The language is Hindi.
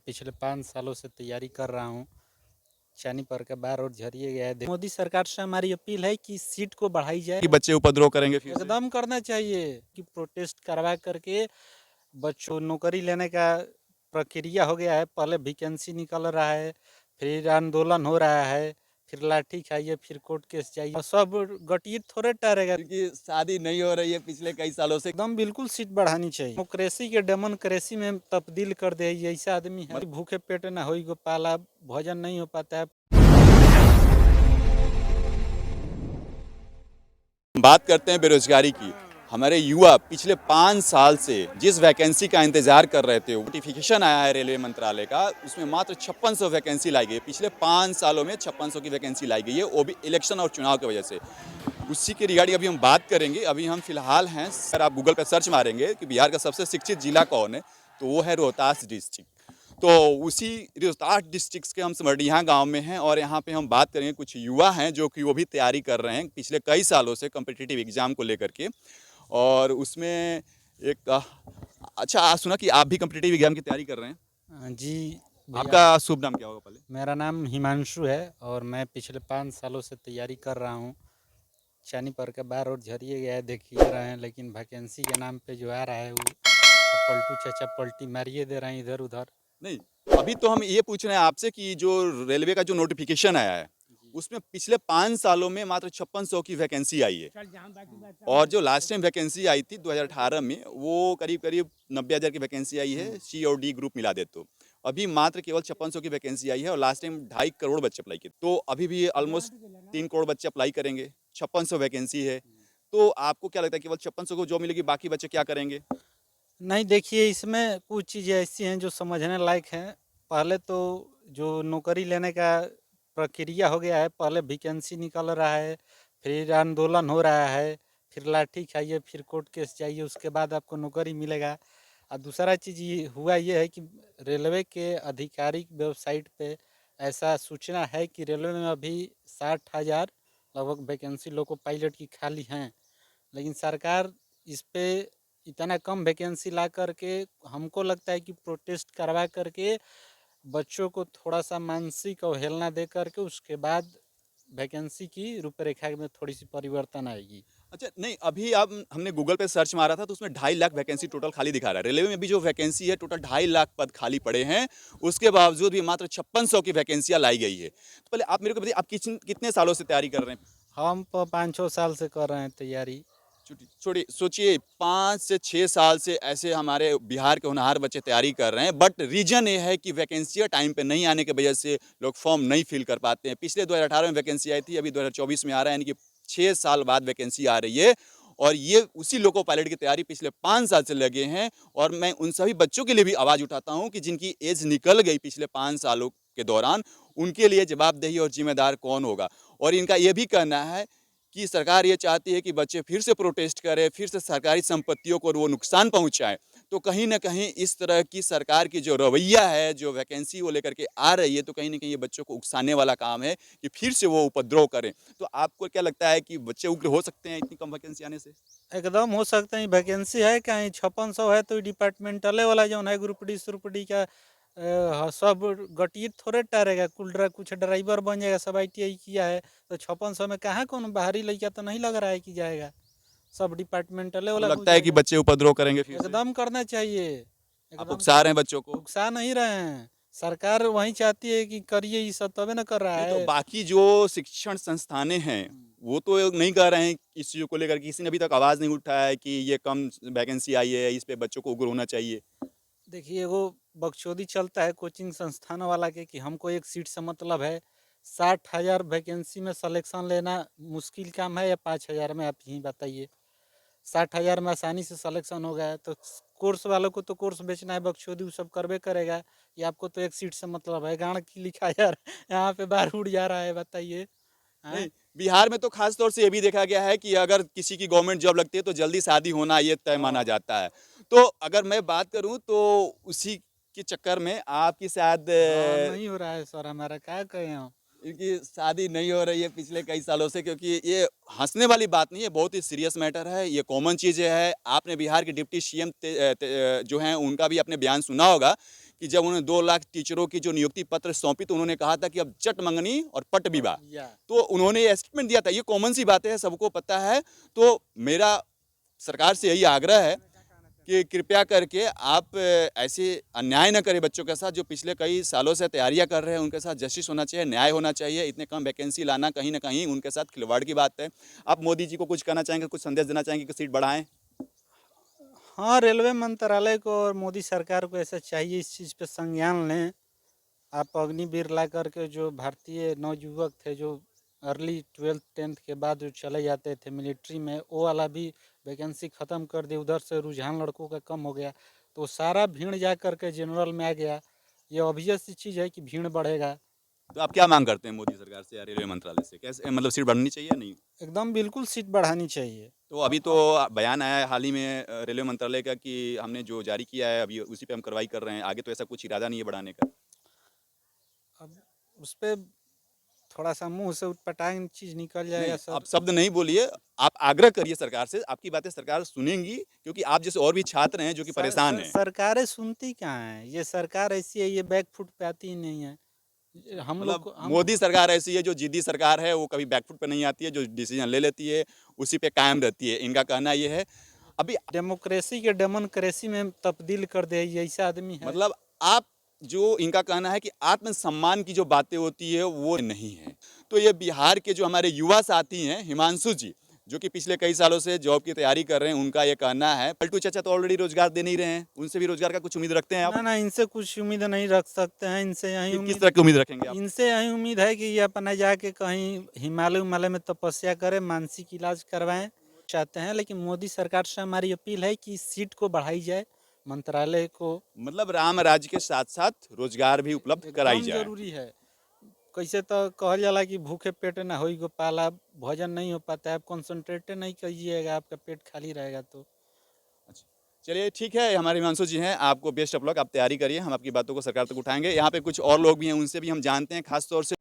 पिछले 5 सालों से तैयारी कर रहा हूँ। चानी पर का बार और झरिए गया है। मोदी सरकार से हमारी अपील है कि सीट को बढ़ाई जाए। कि बच्चे उपद्रव करेंगे फिर से? एकदम करना चाहिए कि प्रोटेस्ट करवा करके बच्चों नौकरी लेने का प्रक्रिया हो गया है। पहले वैकेंसी निकल रहा है, फिर आंदोलन हो रहा है, फिर लाठी खाइए, फिर कोर्ट केस जाइए, और सब गटियत थोड़े टहरेगा। क्योंकि शादी नहीं हो रही है पिछले कई सालों से। एकदम बिल्कुल सीट बढ़ानी चाहिए। डेमोक्रेसी के डेमोक्रेसी में तब्दील कर दे। ऐसा आदमी है भूखे पेट ना होई गोपाला, भोजन नहीं हो पाता है। बात करते हैं बेरोजगारी की। हमारे युवा पिछले 5 साल से जिस वैकेंसी का इंतजार कर रहे थे, नोटिफिकेशन आया है रेलवे मंत्रालय का, उसमें मात्र 5600 वैकेंसी लाई गई। पिछले 5 सालों में 5600 की वैकेंसी लाई गई है, वो भी इलेक्शन और चुनाव की वजह से। उसी के रिगार्डिंग अभी हम बात करेंगे। अभी हम फिलहाल हैं, अगर आप गूगल पर सर्च मारेंगे कि बिहार का सबसे शिक्षित जिला कौन है, तो वो है रोहतास डिस्ट्रिक्ट। तो उसी रोहतास डिस्ट्रिक्ट के हम सिमरिया गांव में हैं और यहाँ पे हम बात करेंगे कुछ युवा हैं जो कि वो भी तैयारी कर रहे हैं पिछले कई सालों से कॉम्पिटिटिव एग्जाम को लेकर के। और उसमें एक अच्छा, आज सुना कि आप भी कॉम्पिटिटिव एग्जाम की तैयारी कर रहे हैं। जी भैया, आपका शुभ नाम क्या होगा पहले? मेरा नाम हिमांशु है और मैं पिछले 5 सालों से तैयारी कर रहा हूँ। चानी पर का बार और झरिए गया है, देख ही रहे हैं। लेकिन वैकेंसी के नाम पे जो आ रहा है वो पलटू चाचा पलटी मारिए दे रहे हैं इधर उधर। नहीं, अभी तो हम ये पूछ रहे हैं आपसे कि जो रेलवे का जो नोटिफिकेशन आया है, उसमें पिछले 5 सालों में मात्र 5600 की वैकेंसी आई है। और जो लास्ट टाइम वैकेंसी आई थी 2018 में, वो करीब करीब 90,000 की वैकेंसी आई है, सी और डी ग्रुप मिला दे तो। अभी मात्र केवल 5600 की वैकेंसी आई है और लास्ट टाइम 2.5 करोड़ बच्चे अप्लाई किए। तो अभी भी ऑलमोस्ट 3 करोड़ बच्चे अप्लाई करेंगे। 5600 वैकेंसी है, तो आपको क्या लगता है केवल 5600 को जॉब मिलेगी, बाकी बच्चे क्या करेंगे? नहीं, देखिए इसमें कुछ चीज़ें ऐसी हैं जो समझने लायक हैं। पहले तो जो नौकरी लेने का प्रक्रिया हो गया है, पहले वैकेंसी निकल रहा है, फिर आंदोलन हो रहा है, फिर लाठी खाइए, फिर कोर्ट केस जाइए, उसके बाद आपको नौकरी मिलेगा। और दूसरा चीज़ ये हुआ ये है कि रेलवे के आधिकारिक वेबसाइट पे ऐसा सूचना है कि रेलवे में अभी 60,000 लगभग वैकेंसी लोको पायलट की खाली हैं। लेकिन सरकार इस पे इतना कम वैकेंसी ला करके, हमको लगता है कि प्रोटेस्ट करवा करके बच्चों को थोड़ा सा मानसिक अवहेलना दे करके उसके बाद वैकेंसी की रूपरेखा में थोड़ी सी परिवर्तन आएगी। अच्छा, नहीं, अभी आप हमने गूगल पे सर्च मारा था तो उसमें 2.5 लाख वैकेंसी टोटल खाली दिखा रहा है। रेलवे में भी जो वैकेंसी है टोटल 2.5 लाख पद खाली पड़े हैं, उसके बावजूद भी मात्र 5600 की वैकेंसियां लाई गई है। तो पहले आप मेरे को बताइए, आप कितने सालों से तैयारी कर रहे हैं? हम 5-6 साल से कर रहे हैं तैयारी। छोड़िए, सोचिए 5 से 6 साल से ऐसे हमारे बिहार के होनहार बच्चे तैयारी कर रहे हैं, बट रीजन ये है कि वैकेंसियाँ टाइम पे नहीं आने की वजह से लोग फॉर्म नहीं फिल कर पाते हैं। पिछले 2018 में वैकेंसी आई थी, अभी 2024 में आ रहा है, यानी कि 6 साल बाद वैकेंसी आ रही है। और ये उसी लोको पायलट की तैयारी पिछले 5 साल से लगे हैं। और मैं उन सभी बच्चों के लिए भी आवाज़ उठाता हूँ कि जिनकी एज निकल गई पिछले 5 सालों के दौरान, उनके लिए जवाबदेही और जिम्मेदार कौन होगा। और इनका ये भी कहना है कि सरकार ये चाहती है कि बच्चे फिर से प्रोटेस्ट करें, फिर से सरकारी संपत्तियों को वो नुकसान पहुंचाएं। तो कहीं ना कहीं इस तरह की सरकार की जो रवैया है, जो वैकेंसी वो लेकर के आ रही है, तो कहीं ना कहीं ये बच्चों को उकसाने वाला काम है कि फिर से वो उपद्रव करें। तो आपको क्या लगता है कि बच्चे उग्र हो सकते हैं इतनी कम वैकेंसी आने से? एकदम हो सकते हैं। वैकेंसी है कहीं 5600 है तो डिपार्टमेंटले वाला जो है ग्रुप डी सुरुप डी का सब गटियत थोड़े टहरेगा। कुछ ड्राइवर बन जाएगा, सब ITI किया है तो 5600 में कहाँ कौन बाहरी लड़का तो नहीं लग रहा है कि जाएगा। सब डिपार्टमेंटले आपको वाला घुस लगता है कि जाएगा। बच्चे उपद्रव करेंगे फिर से? एकदम करना चाहिए। आप एकदम उकसा रहे हैं बच्चों को? उकसा नहीं रहे हैं। सरकार वही चाहती है कि करिए ये सब, तबे ना कर रहा नहीं, तो है। बाकी जो शिक्षण संस्थानें हैं, वो तो नहीं कर रहे हैं इस चीज़ को लेकर, किसी ने अभी तक आवाज़ नहीं उठाया है कि ये कम वैकेंसी आई है, इस पे बच्चों को उग्र होना चाहिए। देखिए वो बकचोदी चलता है कोचिंग संस्थानों वाला के कि हमको एक सीट से मतलब है। 60,000 वैकेंसी में सिलेक्शन लेना मुश्किल काम है या 5,000 में, आप यही बताइए। 60,000 में आसानी से सिलेक्शन हो गया तो कोर्स वालों को तो कोर्स बेचना है, बकचोदी वो सब करबे करेगा। ये आपको तो एक सीट से मतलब है, गाड़ की लिखा यार यहाँ पे बाहर उड़ जा रहा है, बताइए। हाँ? नहीं, बिहार में तो खास तौर से ये भी देखा गया है कि अगर किसी की गवर्नमेंट जॉब लगती है तो जल्दी शादी होना ये तय माना जाता है। तो अगर मैं बात करूं तो उसी के चक्कर में आपकी शायद हाँ, नहीं हो रहा है सर, हमारा क्या कहें हम। इनकी शादी नहीं हो रही है पिछले कई सालों से, क्योंकि ये हंसने वाली बात नहीं है, बहुत ही सीरियस मैटर है, ये कॉमन चीज़ें है। आपने बिहार के डिप्टी CM जो हैं उनका भी आपने बयान सुना होगा कि जब उन्होंने 2 लाख टीचरों की जो नियुक्ति पत्र सौंपी तो उन्होंने कहा था कि अब चट मंगनी और पट विवाह। या तो उन्होंने ये स्टेटमेंट दिया था, ये कॉमन सी बातें हैं, सबको पता है। तो मेरा सरकार से यही आग्रह है कि कृपया करके आप ऐसे अन्याय न करें बच्चों के साथ, जो पिछले कई सालों से तैयारियां कर रहे हैं। उनके साथ जस्टिस होना चाहिए, न्याय होना चाहिए। इतने कम वैकेंसी लाना कहीं ना कहीं उनके साथ खिलवाड़ की बात है। आप मोदी जी को कुछ कहना चाहेंगे, कुछ संदेश देना चाहेंगे कि सीट बढ़ाएं? हाँ, रेलवे मंत्रालय को और मोदी सरकार को ऐसा चाहिए, इस चीज़ पे संज्ञान लें। आप अग्निवीर ला करके जो भारतीय नवयुवक थे, जो अर्ली 12th 10th के बाद जो चले जाते थे मिलिट्री में, वो वाला भी वैकेंसी ख़त्म कर दी। उधर से रुझान लड़कों का कम हो गया, तो सारा भीड़ जा करके जनरल में आ गया। ये ऑब्वियस सी चीज़ है कि भीड़ बढ़ेगा। तो आप क्या मांग करते हैं मोदी सरकार से या रेलवे मंत्रालय से? कैसे मतलब सीट बढ़नी चाहिए या नहीं? एकदम बिल्कुल सीट बढ़ानी चाहिए। तो अभी तो बयान आया है हाल ही में रेलवे मंत्रालय का कि हमने जो जारी किया है अभी उसी पे हम कार्रवाई कर रहे हैं। आगे तो ऐसा कुछ इरादा नहीं है बढ़ाने का। अब उस पर थोड़ा सा मुंह से उटपटांग चीज़ निकल जाएगा नहीं, सर। आप शब्द नहीं बोलिए, आप आग्रह करिए सरकार से। आपकी बातें सरकार सुनेंगी, क्योंकि आप जैसे और भी छात्र हैं जो कि परेशान हैं। सरकारें सुनती कहाँ हैं? ये सरकार ऐसी है, ये बैकफुट पे आती ही नहीं है। हम लोग मतलब को हम मोदी सरकार ऐसी है जो जिद्दी सरकार है, वो कभी बैकफुट पे नहीं आती है, जो डिसीजन ले लेती है उसी पे कायम रहती है। इनका कहना ये है। अभी डेमोक्रेसी के डेमोक्रेसी में तब्दील कर दे, ये ऐसा आदमी है। मतलब आप जो इनका कहना है कि आत्मसम्मान की जो बातें होती है वो नहीं है। तो ये बिहार के जो हमारे युवा साथी हैं हिमांशु जी, जो कि पिछले कई सालों से जॉब की तैयारी कर रहे हैं, उनका ये कहना है। पलटू चाचा तो ऑलरेडी रोजगार दे नहीं रहे हैं, उनसे भी रोजगार का कुछ उम्मीद रखते हैं आप? ना ना, इनसे कुछ उम्मीद नहीं रख सकते हैं। किस तरह की उम्मीद रखेंगे आप? इनसे यही उम्मीद है कि ये अपना जाके कहीं हिमालय उमालय में तपस्या करें, मानसिक इलाज करवाएं चाहते हैं। लेकिन मोदी सरकार से हमारी अपील है कि सीट को बढ़ाई जाए, मंत्रालय को मतलब राम राज्य के साथ साथ रोजगार भी उपलब्ध कराई एकदम जाए। जरूरी है। कैसे तो कहल जाला कि भूखे पेट ना होई गोपाला, भोजन नहीं हो पाता है। आप कंसंट्रेट नहीं कीजिएगा, आपका पेट खाली रहेगा तो। अच्छा, चलिए ठीक है। हमारे हिमांशु जी हैं, आपको बेस्ट ऑफ लक। आप तैयारी करिए, हम आपकी बातों को सरकार तक उठाएंगे। यहाँ पे कुछ और लोग भी हैं, उनसे भी हम जानते हैं, खास तौर से